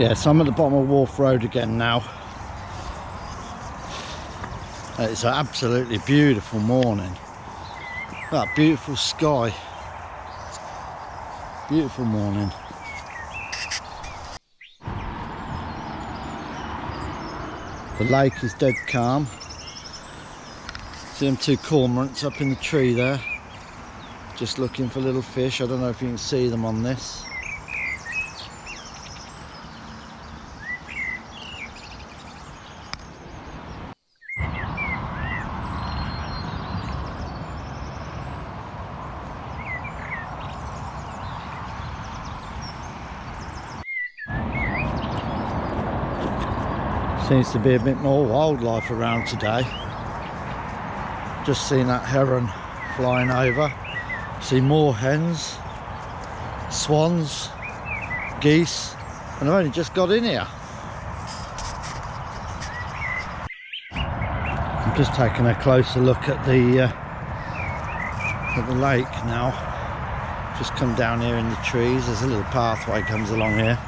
Yeah, so I'm at the bottom of Wharf Road again now. It's an absolutely beautiful morning. That beautiful sky. Beautiful morning. The lake is dead calm. See them two cormorants up in the tree there, just looking for little fish. I don't know if you can see them on this. Seems to be a bit more wildlife around today. Just seen that heron flying over. See more hens, swans, geese, and I've only just got in here. I'm just taking a closer look at the lake now. Just come down here in the trees. There's a little pathway comes along here.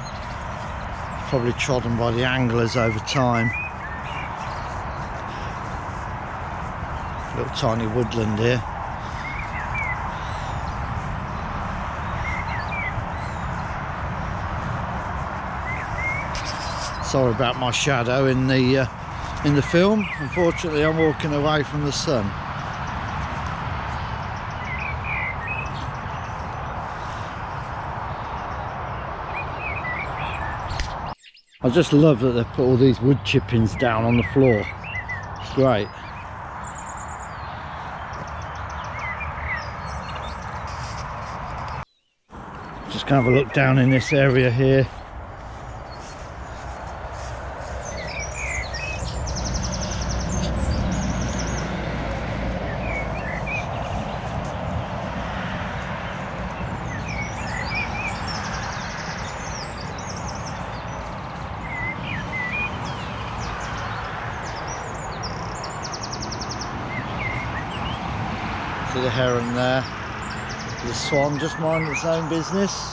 Probably trodden by the anglers over time. Little tiny woodland here. Sorry about my shadow in the film. Unfortunately, I'm walking away from the sun. I just love that they've put all these wood chippings down on the floor. It's great. Just gonna have a look down in this area here. See the heron there, the swan just minding its own business.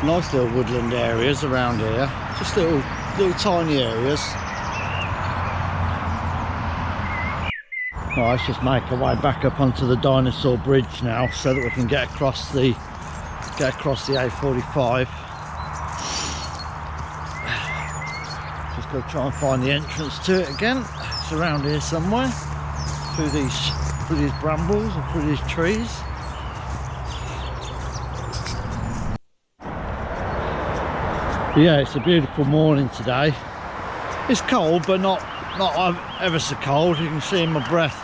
Nice little woodland areas around here, just little tiny areas. Well, let's just make our way back up onto the dinosaur bridge now, so that we can get across the A45. Just got to try and find the entrance to it again. It's around here somewhere, through these brambles or through these trees. Yeah, it's a beautiful morning today. It's cold, but not ever so cold. You can see in my breath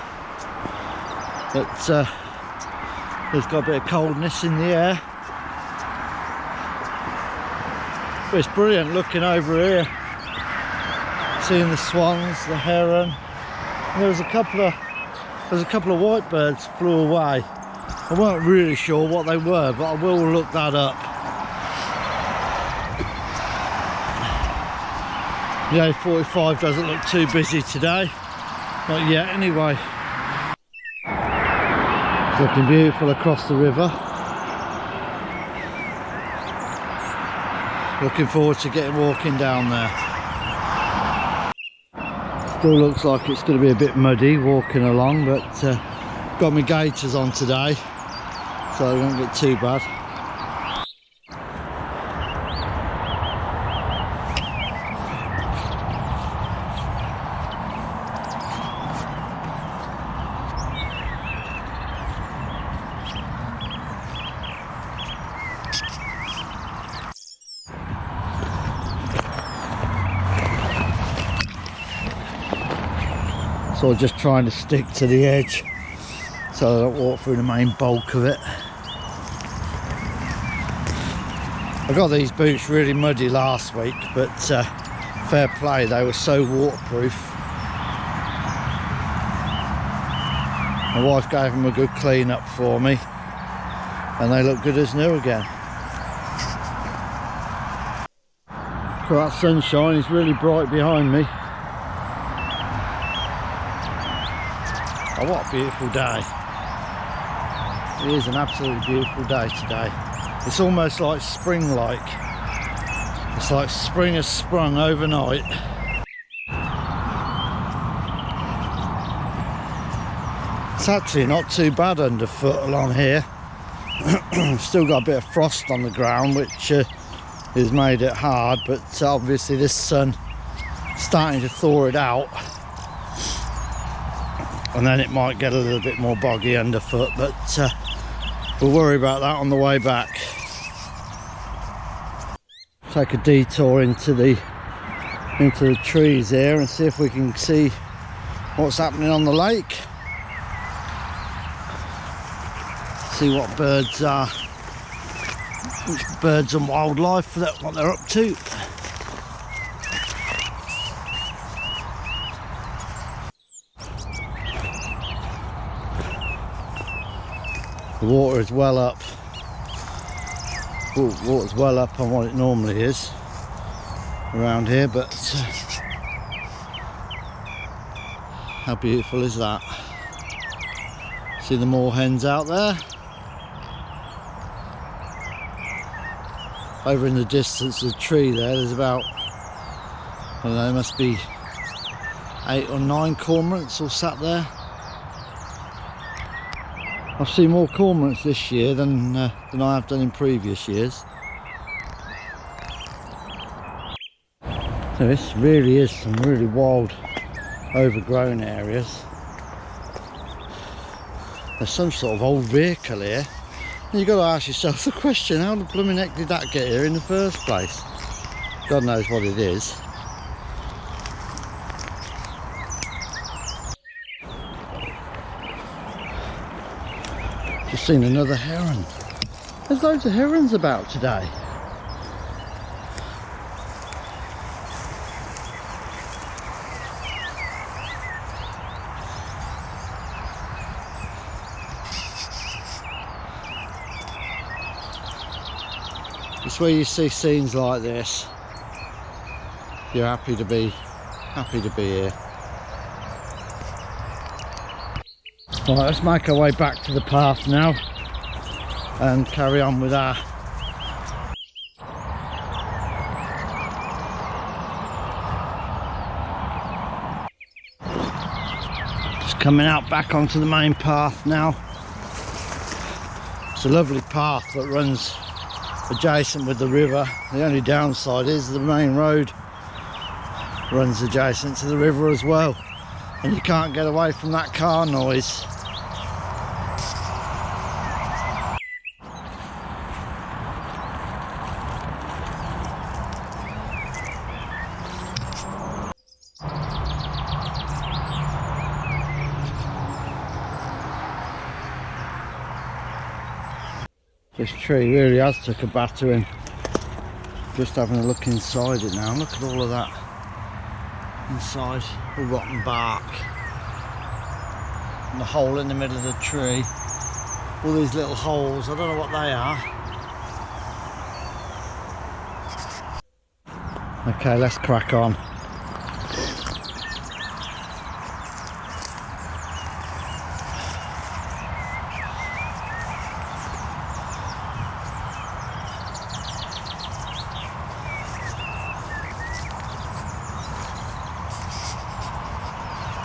that there's got a bit of coldness in the air. But it's brilliant looking over here, seeing the swans, the heron. And there was a couple of white birds flew away. I weren't really sure what they were, but I will look that up. The A45 doesn't look too busy today, not yet anyway. It's looking beautiful across the river. Looking forward to walking down there. Still looks like it's going to be a bit muddy walking along, but got my gaiters on today, so it won't get too bad. So I'm just trying to stick to the edge so I don't walk through the main bulk of it. I got these boots really muddy last week, but fair play, they were so waterproof. My wife gave them a good clean up for me and they look good as new again. So that sunshine is really bright behind me. Oh, what a beautiful day. It is an absolutely beautiful day today. It's almost like spring-like. It's like spring has sprung overnight. It's actually not too bad underfoot along here. Still got a bit of frost on the ground, which has made it hard, but obviously this sun starting to thaw it out, and then it might get a little bit more boggy underfoot, but we'll worry about that on the way back. Take a detour into the trees here and see if we can see what's happening on the lake. See what birds are, which birds and wildlife, what they're up to. The water is well up. Water's well up on what it normally is around here, but how beautiful is that? See the moorhens out there? Over in the distance, the tree there's about, I don't know, there must be 8 or 9 cormorants all sat there. I've seen more cormorants this year than I have done in previous years. So this really is some really wild, overgrown areas. There's some sort of old vehicle here. You've got to ask yourself the question, how the blooming heck did that get here in the first place? God knows what it is. Just seen another heron. There's loads of herons about today. It's where you see scenes like this, you're happy to be here. Right, let's make our way back to the path now and carry on with our just coming out back onto the main path now. It's a lovely path that runs adjacent with the river. The only downside is the main road runs adjacent to the river as well, and you can't get away from that car noise. This tree really has took a battering. Just having a look inside it now. Look at all of that inside, the rotten bark, and the hole in the middle of the tree. All these little holes, I don't know what they are. Okay, let's crack on.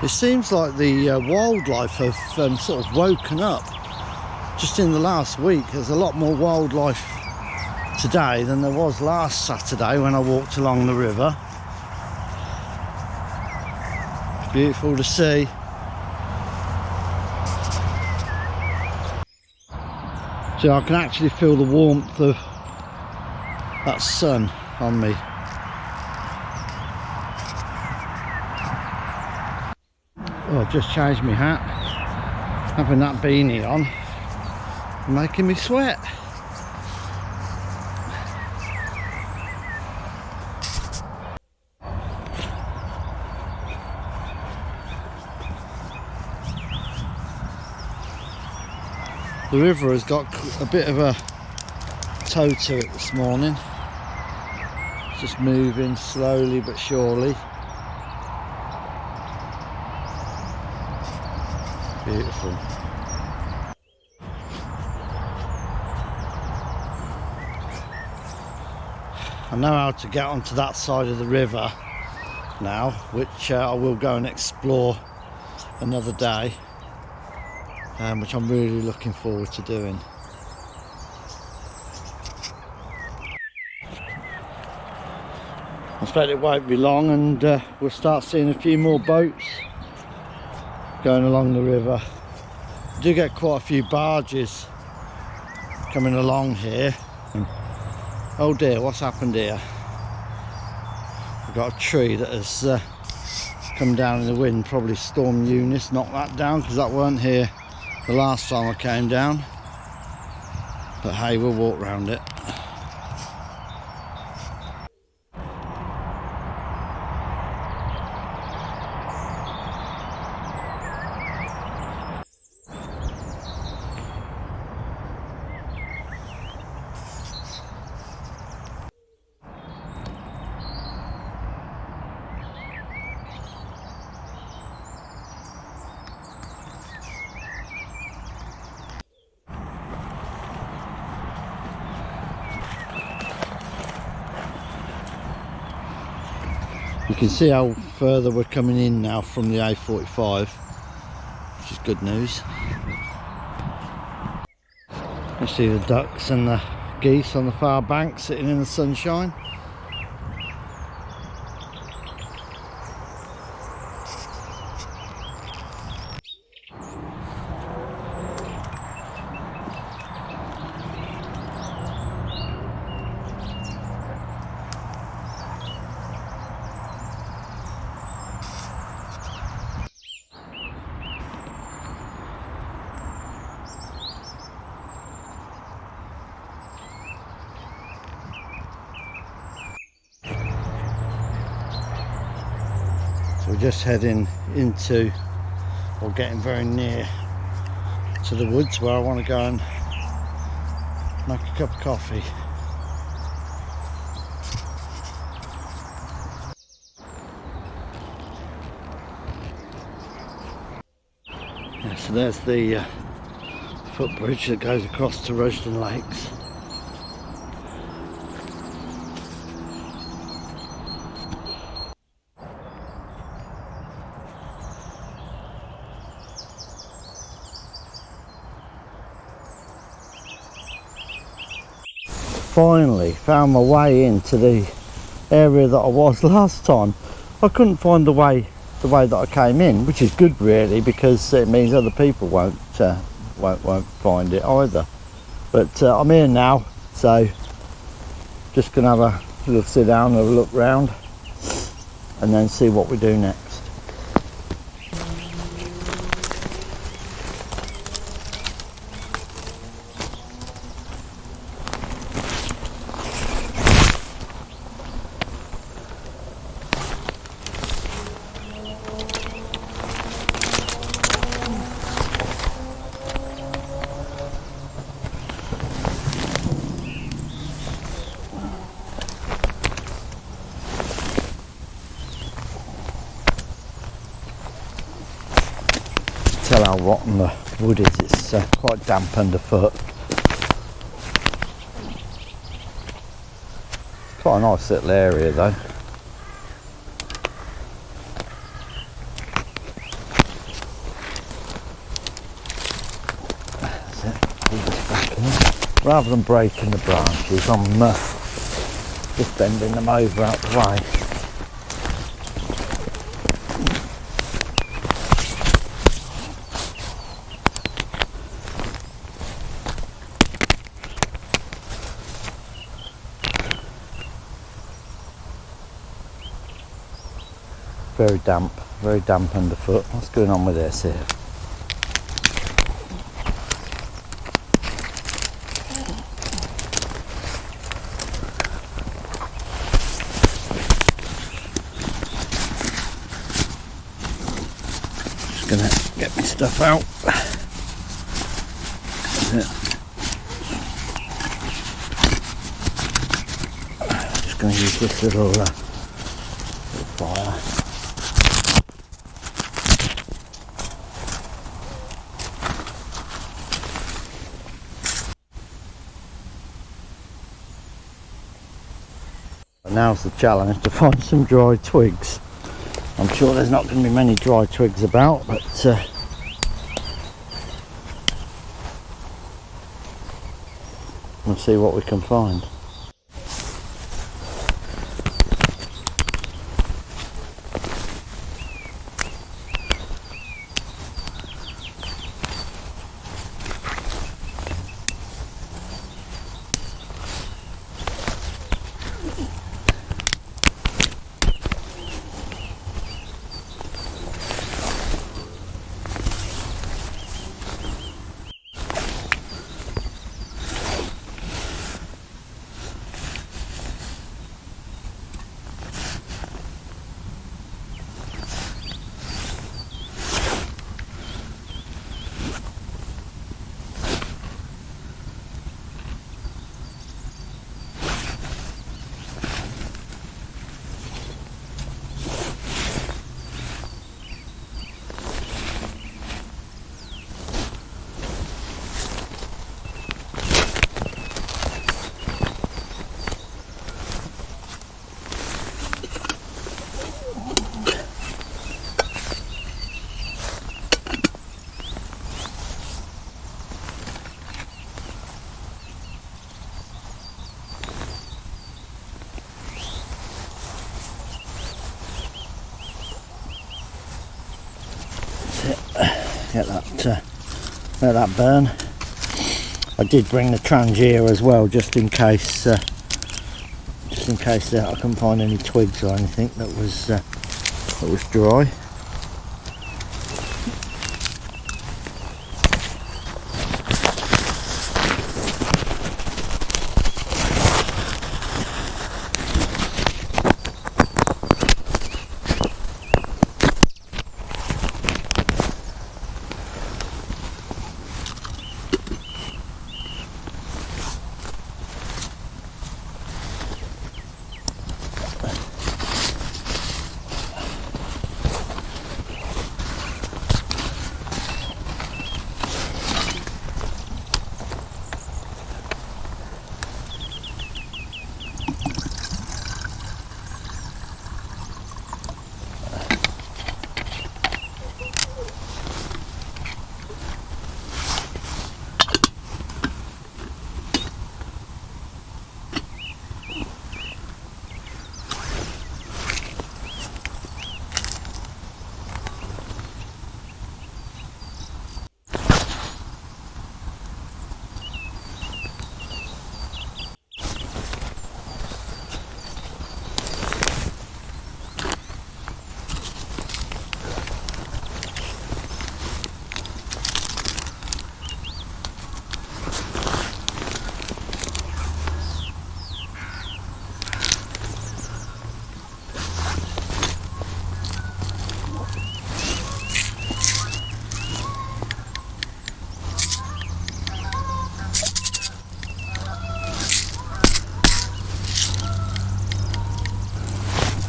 It seems like the wildlife have sort of woken up just in the last week. There's a lot more wildlife today than there was last Saturday when I walked along the river. It's beautiful to see. So I can actually feel the warmth of that sun on me. Oh, I've just changed my hat. Having that beanie on, making me sweat. The river has got a bit of a toe to it this morning. It's just moving slowly but surely. Beautiful. I know how to get onto that side of the river now, which I will go and explore another day, which I'm really looking forward to doing. I expect it won't be long and we'll start seeing a few more boats going along the river. We do get quite a few barges coming along here. Oh dear, what's happened here? We've got a tree that has come down in the wind, probably Storm Eunice knocked that down, because that weren't here the last time I came down. But hey, we'll walk round it. You can see how further we're coming in now from the A45, which is good news. You see the ducks and the geese on the far bank sitting in the sunshine. So we're just heading into, or getting very near to the woods where I want to go and make a cup of coffee. Yeah, so there's the footbridge that goes across to Royston Lakes. Finally found my way into the area that I was last time. I couldn't find the way that I came in, which is good really, because it means other people won't find it either. But I'm here now, so just gonna have a little sit down, have a look round, and then see what we do next. Tell how rotten the wood is, it's quite damp underfoot. Quite a nice little area though. That's it, pull this back in. Rather than breaking the branches, I'm just bending them over out the way. Very damp underfoot. What's going on with this here? Just gonna get my stuff out. Just going to use this little fire. Now's the challenge, to find some dry twigs. I'm sure there's not going to be many dry twigs about, but we'll see what we can find. Let that burn. I did bring the Trangier as well, just in case I couldn't find any twigs or anything that was dry.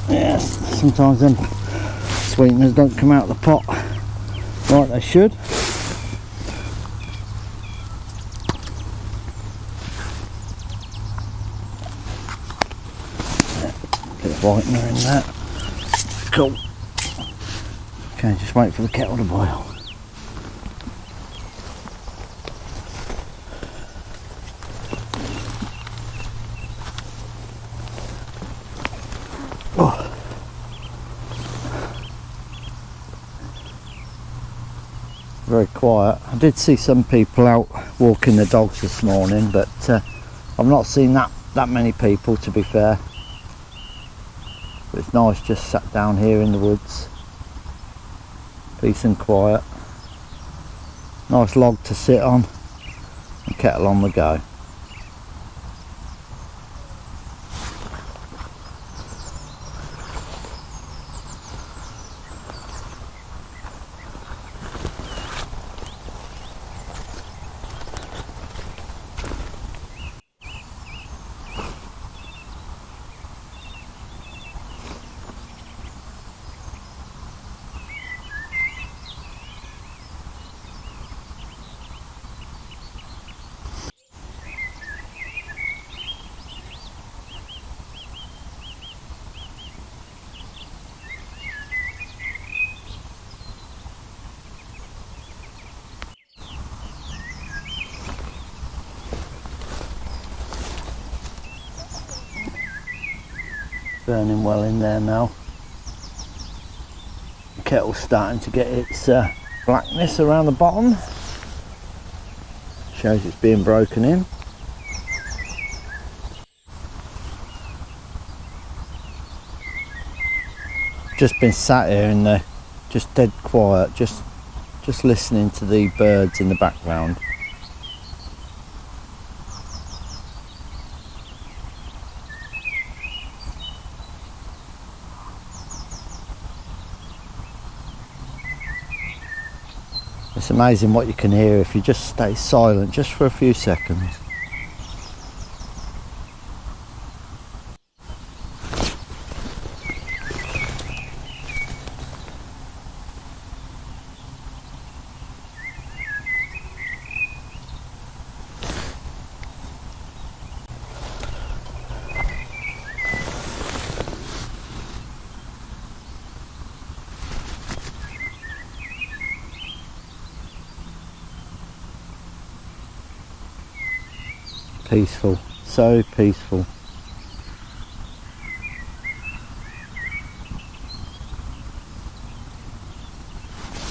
Yes, sometimes them sweeteners don't come out of the pot like they should. Bit of whitener in that. Cool. Okay, just wait for the kettle to boil. Very quiet. I did see some people out walking the dogs this morning, but I've not seen that many people, to be fair. But it's nice just sat down here in the woods, peace and quiet. Nice log to sit on and kettle on the go. burning well in there now. The kettle's starting to get its blackness around the bottom. Shows it's being broken in. Just been sat here in the just dead quiet, just listening to the birds in the background. It's amazing what you can hear if you just stay silent just for a few seconds. Peaceful, so peaceful.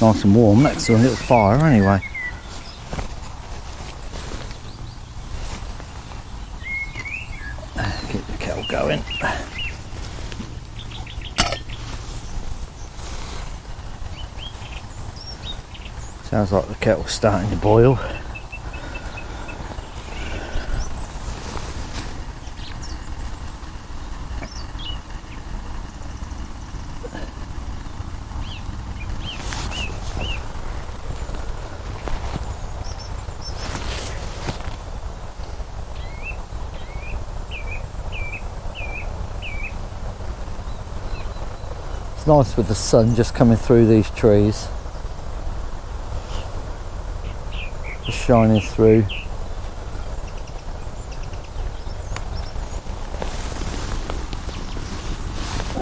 Nice and warm next to a little fire anyway. Keep the kettle going. Sounds like the kettle's starting to boil. It's nice with the sun just coming through these trees, just shining through.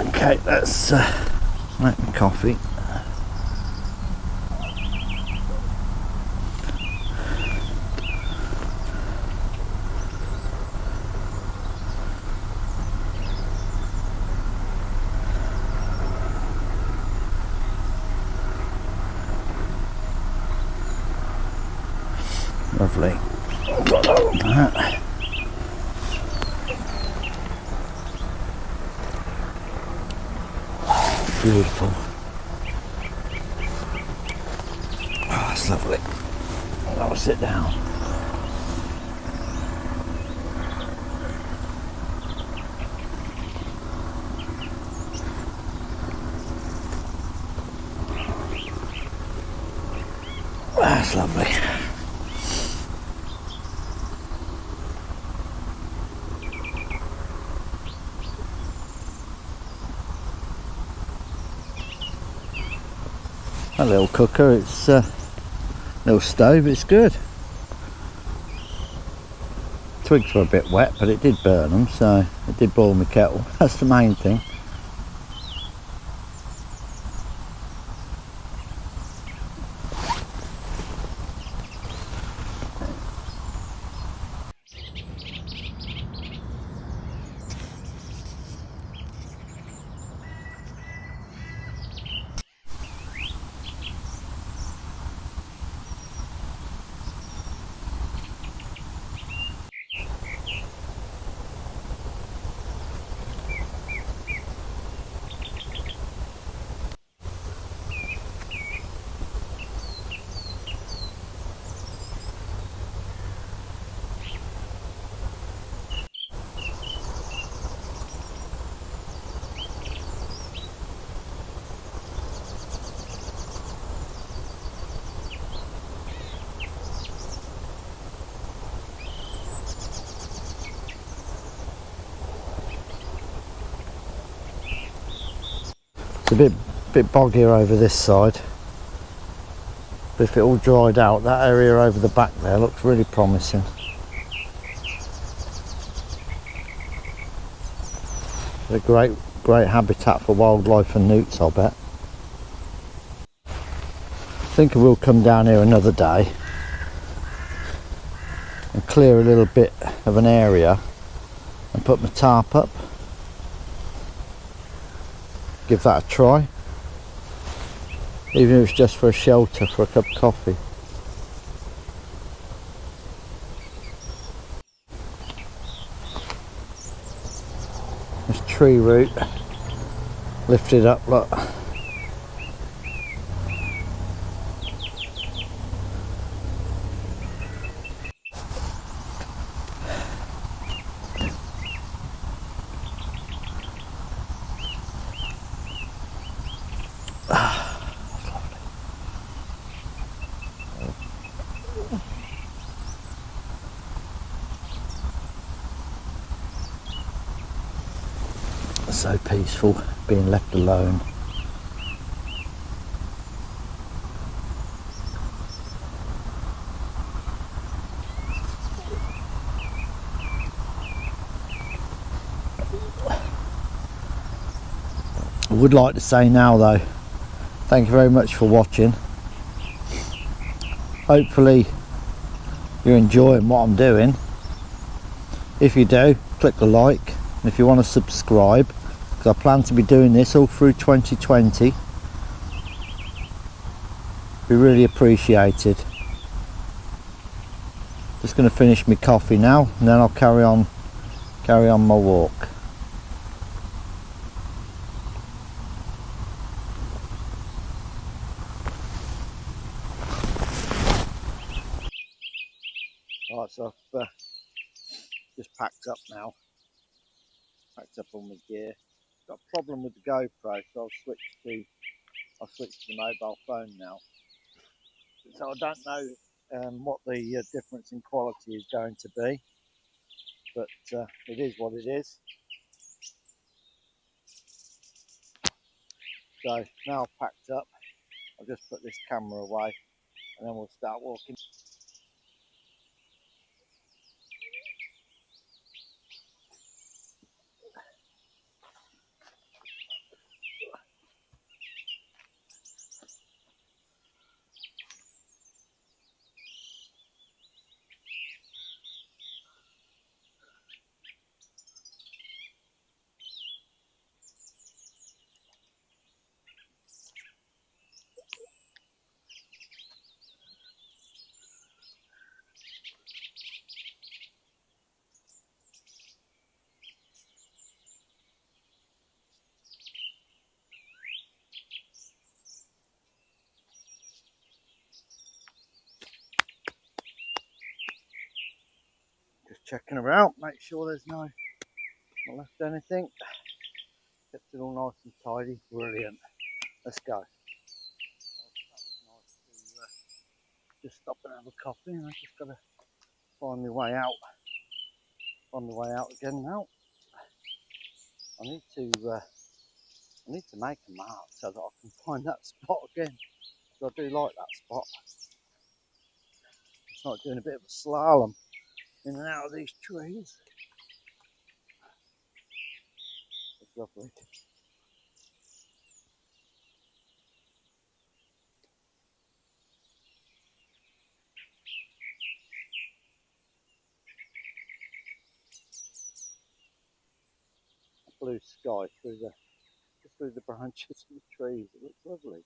Okay, let's make my coffee. Lovely. Beautiful. Oh, that's lovely. I'll sit down. That's lovely. A little cooker, it's a little stove, it's good. Twigs were a bit wet, but it did burn them, so it did boil my kettle. That's the main thing. It's a bit boggier over this side, but if it all dried out, that area over the back there looks really promising. A great habitat for wildlife and newts, I'll bet. I think I will come down here another day and clear a little bit of an area and put my tarp up. give that a try, even if it's just for a shelter, for a cup of coffee. This tree root lifted up, look. So peaceful, being left alone. I would like to say now though, thank you very much for watching. Hopefully you're enjoying what I'm doing. If you do, click the like, and if you want to subscribe, because I plan to be doing this all through 2020, be really appreciated. Just going to finish my coffee now, and then I'll carry on my walk. Right, so I've just packed up now. Packed up all my gear. Got a problem with the GoPro, so I'll switch to the mobile phone now. So I don't know what the difference in quality is going to be, but it is what it is. So now I've packed up, I'll just put this camera away and then we'll start walking. Just checking her out, make sure there's not left anything. Kept it all nice and tidy, brilliant. Let's go. That was nice to just stop and have a coffee, and I just gotta find my way out. On the way out again now. I need to make a mark so that I can find that spot again. Because I do like that spot. It's like doing a bit of a slalom in and out of these trees. It's lovely. Blue sky through the branches of the trees. It looks lovely.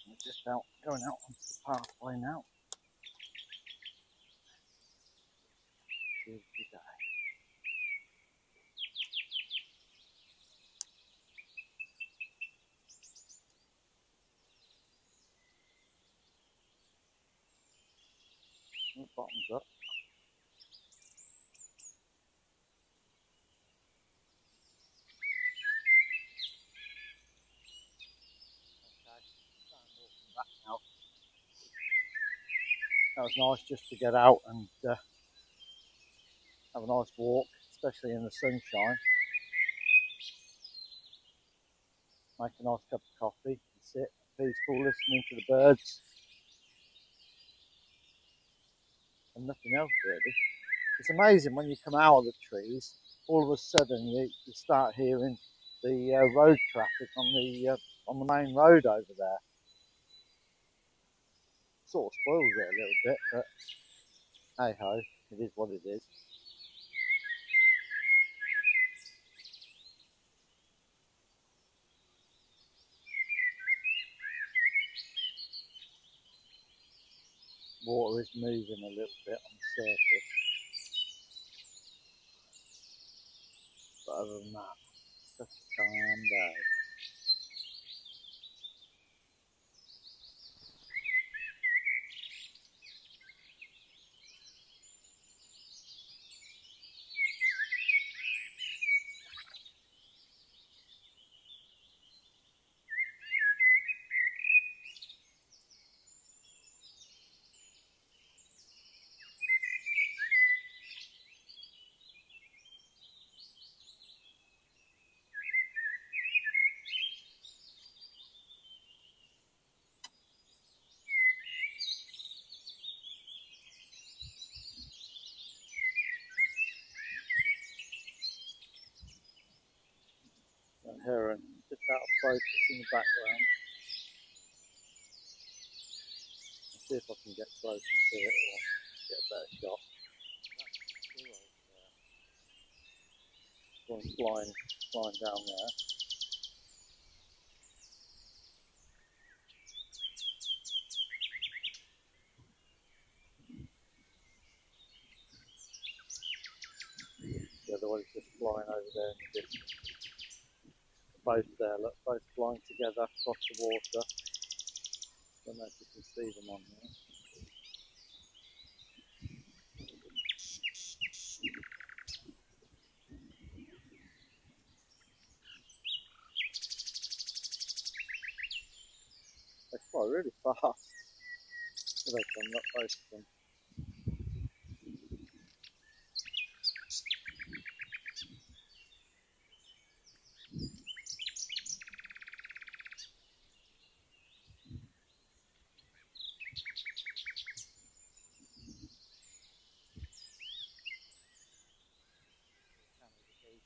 We're just going out onto the pathway now. Beautiful day. The bottom's up. Now. That was nice just to get out and have a nice walk, especially in the sunshine. Make a nice cup of coffee and sit peaceful listening to the birds and nothing else really. It's amazing when you come out of the trees, all of a sudden you start hearing the road traffic on the main road over there. Sort of spoils it a little bit, but hey ho, it is what it is. Water is moving a little bit on the surface, but other than that, such a calm day. That heron just out of focus in the background. I'll see if I can get closer to it or get a better shot. That's two over there. One flying down there. The other one's just flying over there in the distance. Both there, look, both flying together across the water. Don't know if you can see them on here. They fly really fast. Here they come, look, both of them.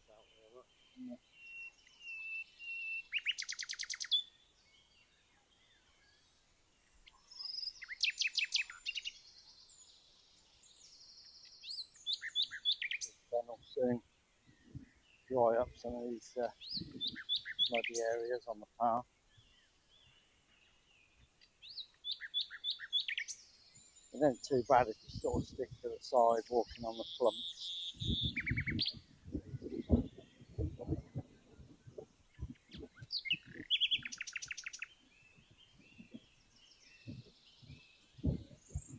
Out there, look. Yeah. Then I'll soon dry up some of these muddy areas on the path. It isn't too bad if you sort of stick to the side, walking on the clumps.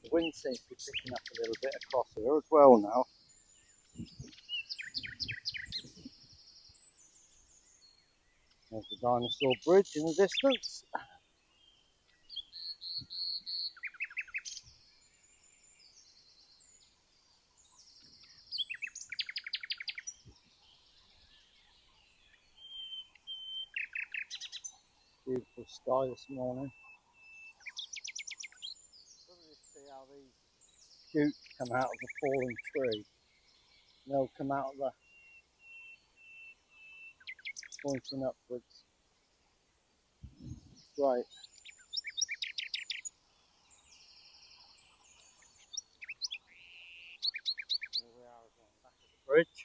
The wind seems to be picking up a little bit across here as well now. There's the dinosaur bridge in the distance. Beautiful sky this morning. Probably see how these shoots come out of the fallen tree. They'll come out of the pointing upwards. Right. Here we are again, back at the bridge.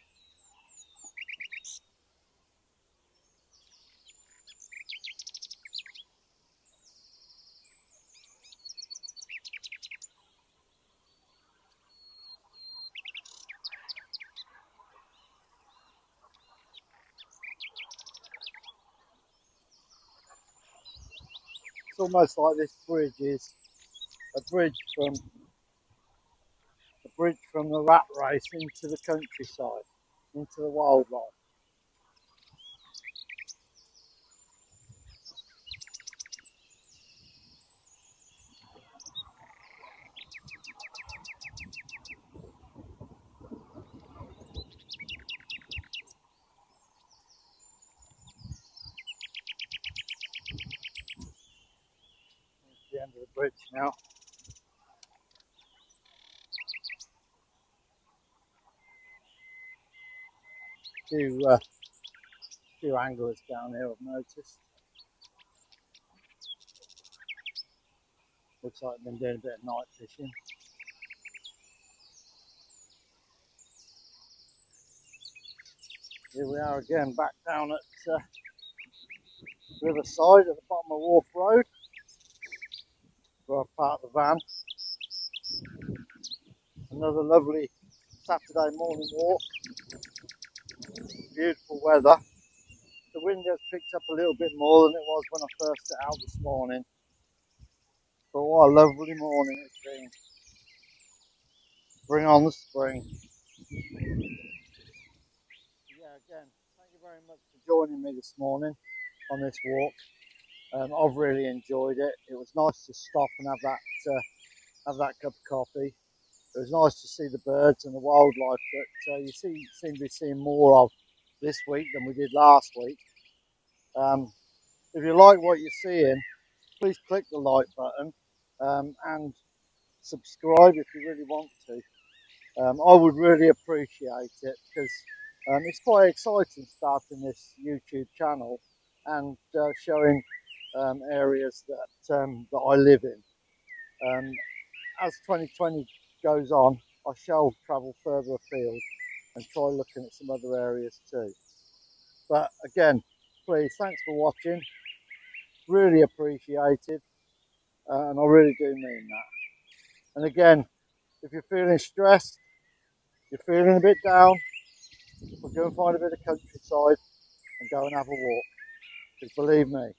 It's almost like this bridge is a bridge from the rat race into the countryside, into the wildlife. It's the end of the bridge now. few anglers down here, I've noticed. Looks like they've been doing a bit of night fishing. Here we are again, back down at Riverside at the bottom of Wharf Road, where I parked the van. Another lovely Saturday morning walk. Beautiful weather. The wind has picked up a little bit more than it was when I first set out this morning. But what a lovely morning it's been. Bring on the spring. Yeah, again, thank you very much for joining me this morning on this walk. I've really enjoyed it. It was nice to stop and have that cup of coffee. It was nice to see the birds and the wildlife that you seem to be seeing more of this week than we did last week. If you like what you're seeing, please click the like button and subscribe if you really want to. I would really appreciate it because it's quite exciting starting this YouTube channel and showing areas that I live in. As 2020 goes on, I shall travel further afield and try looking at some other areas too. But again, please, thanks for watching. Really appreciated, and I really do mean that. And again, if you're feeling stressed, you're feeling a bit down, we'll go and find a bit of countryside and go and have a walk. Because believe me,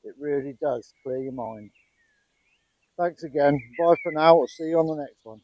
it really does clear your mind. Thanks again. Bye for now. I'll see you on the next one.